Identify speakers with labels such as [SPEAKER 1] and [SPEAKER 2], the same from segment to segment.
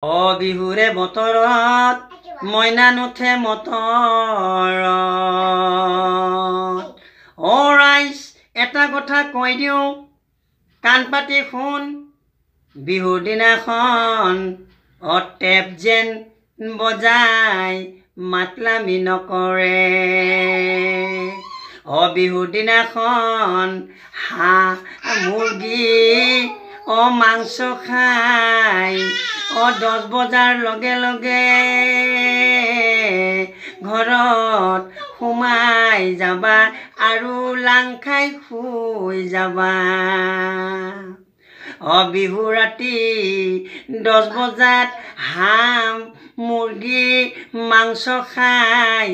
[SPEAKER 1] বিহুৰে বতৰত মইনা নুঠে মতৰত। ৰাইজ এটা কথা কৈ দিওঁ, কাণ পাতি শুন। বিহুৰ দিনাখন টেপ যেন বজাই মাতলামি নকৰে। বিহুৰ দিনাখন হাঁহ মুৰ্গী মাংস খাই 10 বজাৰ লগে লগে ঘৰত সোমাই যাবা আৰু লাং খাই শুই যাবা। বিহু ৰাতি 10 বজাত হাঁহ মুৰ্গী মাংস খাই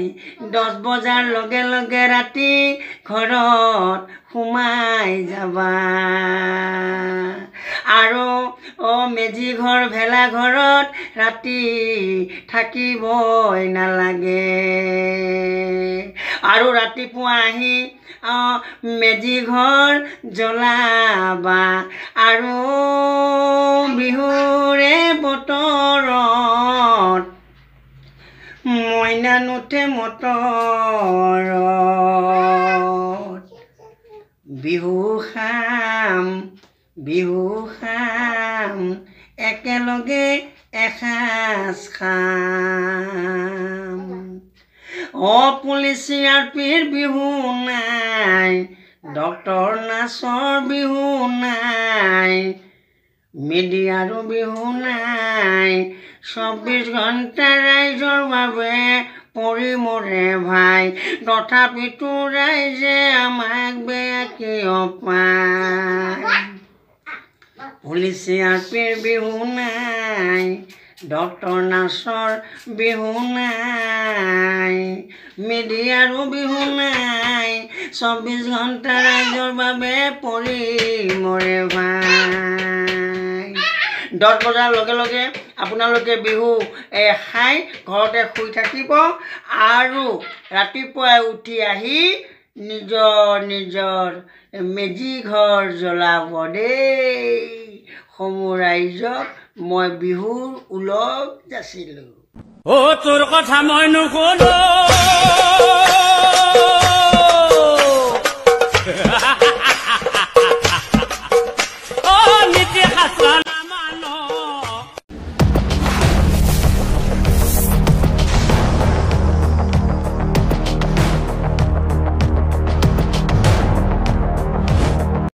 [SPEAKER 1] 10 বজাৰ লগে লগে ৰাতি ঘৰত সোমাই যাবা। আৰু মেজি ঘৰ ভেলা ঘৰত ৰাতি থাকিবই নালাগে। আৰু ৰাতিপুৱা আহি মেজি ঘৰ জ্বলাবা। আৰু বিহুৰে বতৰত মইনা নুঠে মতৰত। বিহু খাম একেলগে এসাঁজ খাম। পুলিচ CRPৰ বিহু নাই, ডক্টৰ নাৰ্ছৰ বিহু নাই, মিডিয়াৰো বিহু নাই। 24 ঘণ্টা ৰাইজৰ বাবে পৰি মৰে ভাই, তথাপিতো ৰাইজে আমাক বেয়া কিয় পায়। পুলিচ CRPৰ বিহু নাই, ডক্টৰ নাৰ্ছৰ বিহু নাই, মিডিয়াৰো বিহু নাই। 24 ঘণ্টা ৰাইজৰ বাবে পৰি মৰে ভাই। 10 বজাৰ লগে লগে আপোনালোকে বিহু খাই ঘৰতে শুই থাকিব। আৰু ৰাতিপুৱাই উঠি আহি নিজৰ মেজি ঘৰ জ্বলাব দেই। সমূহ ৰাইজক মই বিহুৰ ওলগ যাচিলোঁ। তোৰ কথা মই নুশুনো।